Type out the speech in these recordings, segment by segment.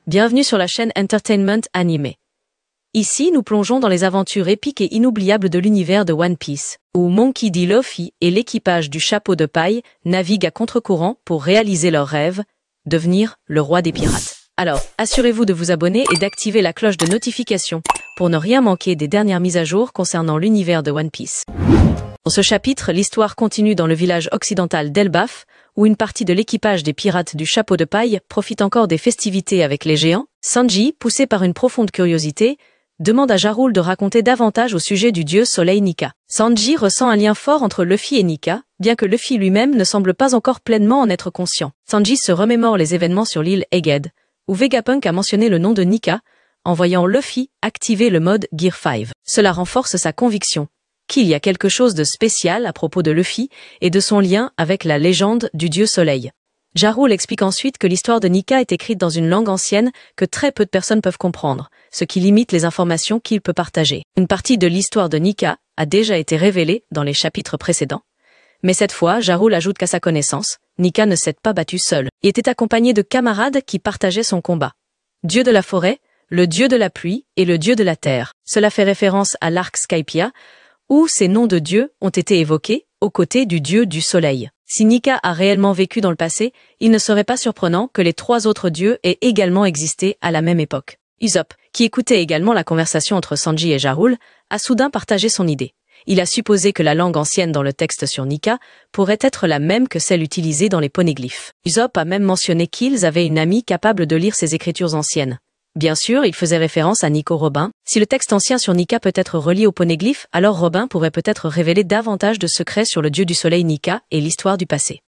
Bienvenue sur la chaîne Entertainment Anime. Ici, nous plongeons dans les aventures épiques et inoubliables de l'univers de One Piece, où Monkey D. Luffy et l'équipage du chapeau de paille naviguent à contre-courant pour réaliser leur rêve, devenir le roi des pirates. Alors, assurez-vous de vous abonner et d'activer la cloche de notification pour ne rien manquer des dernières mises à jour concernant l'univers de One Piece. Dans ce chapitre, l'histoire continue dans le village occidental d'Elbaf, où une partie de l'équipage des pirates du chapeau de paille profite encore des festivités avec les géants. Sanji, poussé par une profonde curiosité, demande à Ja Rule de raconter davantage au sujet du dieu soleil Nika. Sanji ressent un lien fort entre Luffy et Nika, bien que Luffy lui-même ne semble pas encore pleinement en être conscient. Sanji se remémore les événements sur l'île Egghead, où Vegapunk a mentionné le nom de Nika, en voyant Luffy activer le mode Gear 5. Cela renforce sa conviction qu'il y a quelque chose de spécial à propos de Luffy et de son lien avec la légende du dieu soleil. Ja Rule explique ensuite que l'histoire de Nika est écrite dans une langue ancienne que très peu de personnes peuvent comprendre, ce qui limite les informations qu'il peut partager. Une partie de l'histoire de Nika a déjà été révélée dans les chapitres précédents. Mais cette fois, Ja Rule ajoute qu'à sa connaissance, Nika ne s'est pas battu seul. Il était accompagné de camarades qui partageaient son combat. Dieu de la forêt, le dieu de la pluie et le dieu de la terre. Cela fait référence à l'arc Skypiea, où ces noms de dieux ont été évoqués aux côtés du dieu du soleil. Si Nika a réellement vécu dans le passé, il ne serait pas surprenant que les trois autres dieux aient également existé à la même époque. Usopp, qui écoutait également la conversation entre Sanji et Ja Rule, a soudain partagé son idée. Il a supposé que la langue ancienne dans le texte sur Nika pourrait être la même que celle utilisée dans les poneglyphes. Usopp a même mentionné qu'ils avaient une amie capable de lire ces écritures anciennes. Bien sûr, il faisait référence à Nico Robin. Si le texte ancien sur Nika peut être relié au poneglyphe, alors Robin pourrait peut-être révéler davantage de secrets sur le dieu du soleil Nika et l'histoire du passé.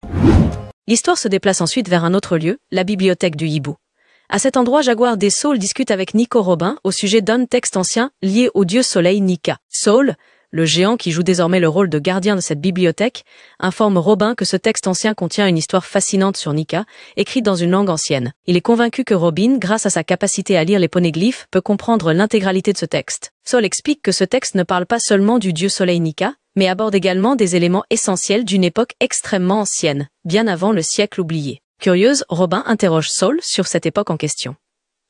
L'histoire se déplace ensuite vers un autre lieu, la bibliothèque du hibou. À cet endroit, Jaguar des Soul discute avec Nico Robin au sujet d'un texte ancien lié au dieu soleil Nika. Soul, le géant qui joue désormais le rôle de gardien de cette bibliothèque, informe Robin que ce texte ancien contient une histoire fascinante sur Nika, écrite dans une langue ancienne. Il est convaincu que Robin, grâce à sa capacité à lire les poneglyphes, peut comprendre l'intégralité de ce texte. Soul explique que ce texte ne parle pas seulement du dieu soleil Nika, mais aborde également des éléments essentiels d'une époque extrêmement ancienne, bien avant le siècle oublié. Curieuse, Robin interroge Soul sur cette époque en question.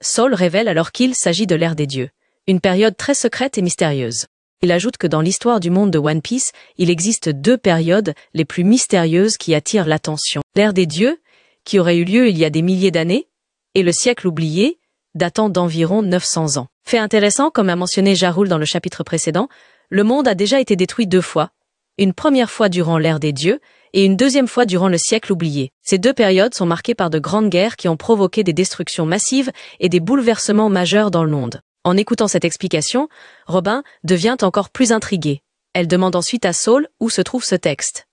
Soul révèle alors qu'il s'agit de l'ère des dieux, une période très secrète et mystérieuse. Il ajoute que dans l'histoire du monde de One Piece, il existe deux périodes les plus mystérieuses qui attirent l'attention. L'ère des dieux, qui aurait eu lieu il y a des milliers d'années, et le siècle oublié, datant d'environ 900 ans. Fait intéressant, comme a mentionné Ja Rule dans le chapitre précédent, le monde a déjà été détruit deux fois. Une première fois durant l'ère des dieux, et une deuxième fois durant le siècle oublié. Ces deux périodes sont marquées par de grandes guerres qui ont provoqué des destructions massives et des bouleversements majeurs dans le monde. En écoutant cette explication, Robin devient encore plus intrigué. Elle demande ensuite à Soul où se trouve ce texte.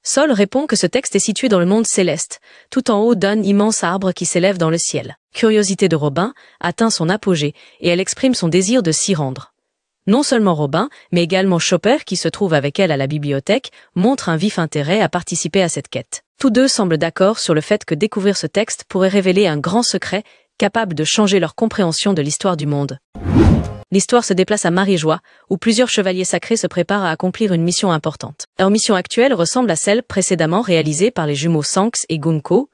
Soul répond que ce texte est situé dans le monde céleste, tout en haut d'un immense arbre qui s'élève dans le ciel. Curiosité de Robin atteint son apogée et elle exprime son désir de s'y rendre. Non seulement Robin, mais également Chopper, qui se trouve avec elle à la bibliothèque, montre un vif intérêt à participer à cette quête. Tous deux semblent d'accord sur le fait que découvrir ce texte pourrait révéler un grand secret capable de changer leur compréhension de l'histoire du monde. L'histoire se déplace à Marijois, où plusieurs chevaliers sacrés se préparent à accomplir une mission importante. Leur mission actuelle ressemble à celle précédemment réalisée par les jumeaux Shanks et Gunko,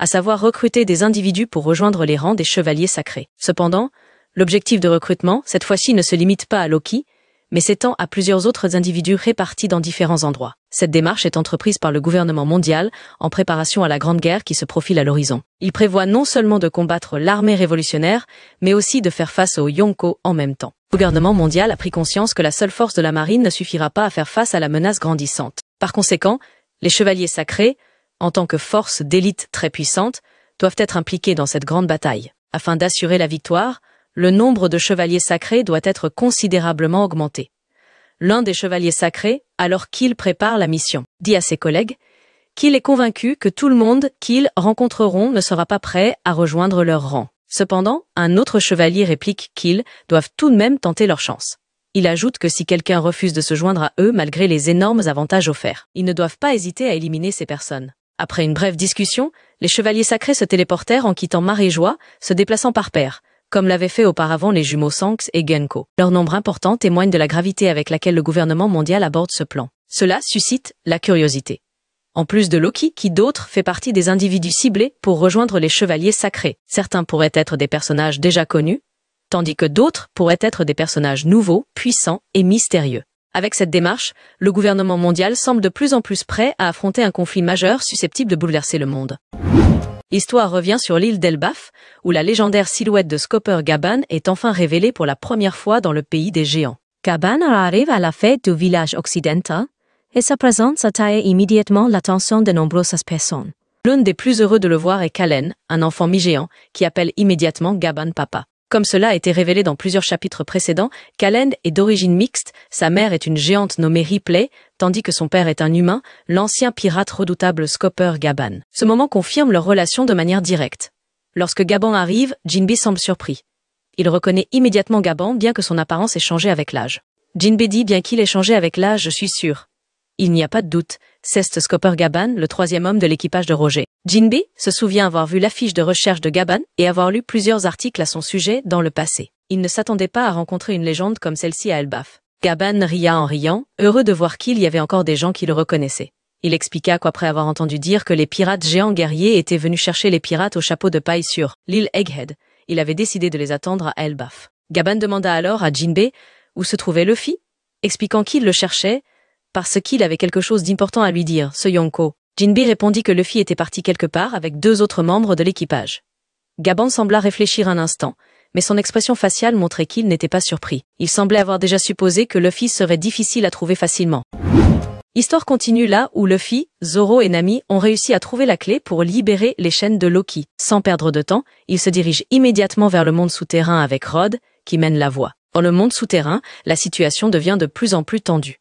à savoir recruter des individus pour rejoindre les rangs des chevaliers sacrés. Cependant, l'objectif de recrutement, cette fois-ci, ne se limite pas à Loki, mais s'étend à plusieurs autres individus répartis dans différents endroits. Cette démarche est entreprise par le gouvernement mondial en préparation à la Grande Guerre qui se profile à l'horizon. Il prévoit non seulement de combattre l'armée révolutionnaire, mais aussi de faire face aux Yonko en même temps. Le gouvernement mondial a pris conscience que la seule force de la marine ne suffira pas à faire face à la menace grandissante. Par conséquent, les chevaliers sacrés, en tant que force d'élite très puissante, doivent être impliqués dans cette grande bataille. Afin d'assurer la victoire, le nombre de chevaliers sacrés doit être considérablement augmenté. L'un des chevaliers sacrés, alors qu'il prépare la mission, dit à ses collègues qu'il est convaincu que tout le monde qu'ils rencontreront ne sera pas prêt à rejoindre leur rang. Cependant, un autre chevalier réplique qu'ils doivent tout de même tenter leur chance. Il ajoute que si quelqu'un refuse de se joindre à eux malgré les énormes avantages offerts, ils ne doivent pas hésiter à éliminer ces personnes. Après une brève discussion, les chevaliers sacrés se téléportèrent en quittant Marijois, se déplaçant par paires, comme l'avaient fait auparavant les jumeaux Shanks et Gunko. Leur nombre important témoigne de la gravité avec laquelle le gouvernement mondial aborde ce plan. Cela suscite la curiosité. En plus de Loki, qui d'autre fait partie des individus ciblés pour rejoindre les chevaliers sacrés. Certains pourraient être des personnages déjà connus, tandis que d'autres pourraient être des personnages nouveaux, puissants et mystérieux. Avec cette démarche, le gouvernement mondial semble de plus en plus prêt à affronter un conflit majeur susceptible de bouleverser le monde. L'histoire revient sur l'île d'Elbaf, où la légendaire silhouette de Scopper Gaban est enfin révélée pour la première fois dans le pays des géants. Gaban arrive à la fête du village occidental, et sa présence attire immédiatement l'attention de nombreuses personnes. L'un des plus heureux de le voir est Kallen, un enfant mi-géant, qui appelle immédiatement Gaban papa. Comme cela a été révélé dans plusieurs chapitres précédents, Kallen est d'origine mixte, sa mère est une géante nommée Ripley, tandis que son père est un humain, l'ancien pirate redoutable Scopper Gaban. Ce moment confirme leur relation de manière directe. Lorsque Gaban arrive, Jinbe semble surpris. Il reconnaît immédiatement Gaban, bien que son apparence ait changé avec l'âge. Jinbe dit bien qu'il ait changé avec l'âge, je suis sûr. Il n'y a pas de doute, c'est Scopper Gaban, le troisième homme de l'équipage de Roger. Jinbe se souvient avoir vu l'affiche de recherche de Gaban et avoir lu plusieurs articles à son sujet dans le passé. Il ne s'attendait pas à rencontrer une légende comme celle-ci à Elbaf. Gaban ria en riant, heureux de voir qu'il y avait encore des gens qui le reconnaissaient. Il expliqua qu'après avoir entendu dire que les pirates géants guerriers étaient venus chercher les pirates au chapeau de paille sur l'île Egghead, il avait décidé de les attendre à Elbaf. Gaban demanda alors à Jinbe où se trouvait Luffy, expliquant qu'il le cherchait, parce qu'il avait quelque chose d'important à lui dire, ce Yonko. Jinbe répondit que Luffy était parti quelque part avec 2 autres membres de l'équipage. Gaban sembla réfléchir un instant, mais son expression faciale montrait qu'il n'était pas surpris. Il semblait avoir déjà supposé que Luffy serait difficile à trouver facilement. L'histoire continue là où Luffy, Zoro et Nami ont réussi à trouver la clé pour libérer les chaînes de Loki. Sans perdre de temps, ils se dirigent immédiatement vers le monde souterrain avec Rod, qui mène la voie. Dans le monde souterrain, la situation devient de plus en plus tendue.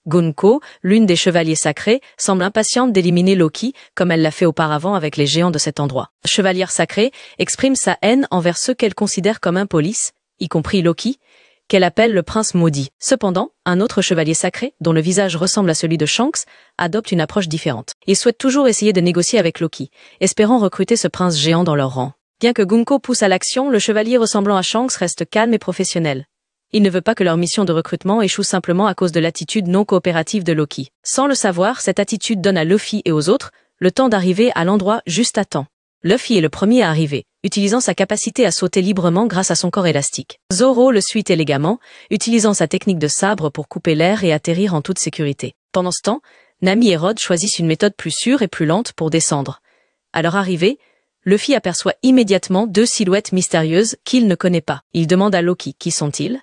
Gunko, l'une des chevaliers sacrés, semble impatiente d'éliminer Loki, comme elle l'a fait auparavant avec les géants de cet endroit. La chevalière sacrée exprime sa haine envers ceux qu'elle considère comme impolices, y compris Loki, qu'elle appelle le prince maudit. Cependant, un autre chevalier sacré, dont le visage ressemble à celui de Shanks, adopte une approche différente. Il souhaite toujours essayer de négocier avec Loki, espérant recruter ce prince géant dans leur rang. Bien que Gunko pousse à l'action, le chevalier ressemblant à Shanks reste calme et professionnel. Il ne veut pas que leur mission de recrutement échoue simplement à cause de l'attitude non coopérative de Loki. Sans le savoir, cette attitude donne à Luffy et aux autres le temps d'arriver à l'endroit juste à temps. Luffy est le premier à arriver, utilisant sa capacité à sauter librement grâce à son corps élastique. Zoro le suit élégamment, utilisant sa technique de sabre pour couper l'air et atterrir en toute sécurité. Pendant ce temps, Nami et Rod choisissent une méthode plus sûre et plus lente pour descendre. À leur arrivée, Luffy aperçoit immédiatement 2 silhouettes mystérieuses qu'il ne connaît pas. Il demande à Loki qui sont-ils.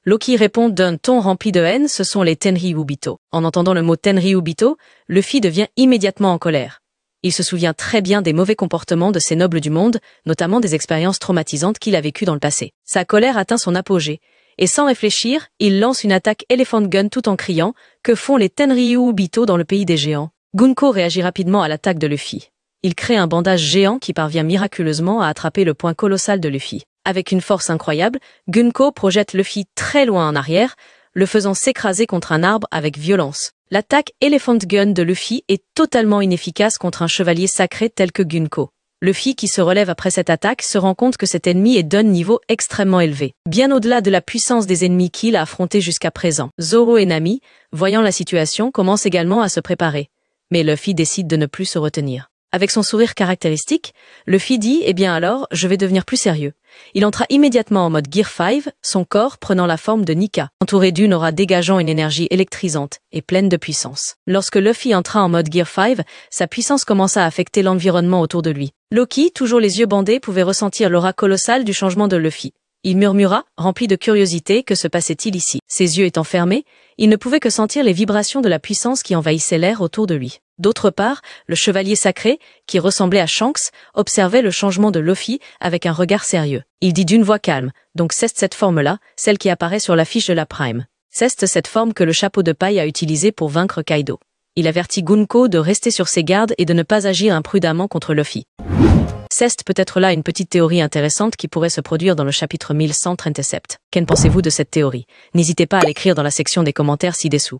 Loki répond d'un ton rempli de haine, ce sont les Tenryubito. En entendant le mot Tenryubito, Luffy devient immédiatement en colère. Il se souvient très bien des mauvais comportements de ces nobles du monde, notamment des expériences traumatisantes qu'il a vécues dans le passé. Sa colère atteint son apogée, et sans réfléchir, il lance une attaque Elephant Gun tout en criant « Que font les Tenryubito dans le pays des géants ?» Gunko réagit rapidement à l'attaque de Luffy. Il crée un bandage géant qui parvient miraculeusement à attraper le poing colossal de Luffy. Avec une force incroyable, Gunko projette Luffy très loin en arrière, le faisant s'écraser contre un arbre avec violence. L'attaque Elephant Gun de Luffy est totalement inefficace contre un chevalier sacré tel que Gunko. Luffy, qui se relève après cette attaque, se rend compte que cet ennemi est d'un niveau extrêmement élevé, bien au-delà de la puissance des ennemis qu'il a affrontés jusqu'à présent. Zoro et Nami, voyant la situation, commencent également à se préparer. Mais Luffy décide de ne plus se retenir. Avec son sourire caractéristique, Luffy dit « Eh bien alors, je vais devenir plus sérieux ». Il entra immédiatement en mode Gear 5, son corps prenant la forme de Nika, entouré d'une aura dégageant une énergie électrisante et pleine de puissance. Lorsque Luffy entra en mode Gear 5, sa puissance commença à affecter l'environnement autour de lui. Loki, toujours les yeux bandés, pouvait ressentir l'aura colossale du changement de Luffy. Il murmura, rempli de curiosité, que se passait-il ici? Ses yeux étant fermés, il ne pouvait que sentir les vibrations de la puissance qui envahissait l'air autour de lui. D'autre part, le chevalier sacré, qui ressemblait à Shanks, observait le changement de Luffy avec un regard sérieux. Il dit d'une voix calme, donc c'est cette forme-là, celle qui apparaît sur l'affiche de la Prime. C'est cette forme que le chapeau de paille a utilisée pour vaincre Kaido. Il avertit Gunko de rester sur ses gardes et de ne pas agir imprudemment contre Luffy. C'est peut-être là une petite théorie intéressante qui pourrait se produire dans le chapitre 1137. Qu'en pensez-vous de cette théorie? N'hésitez pas à l'écrire dans la section des commentaires ci-dessous.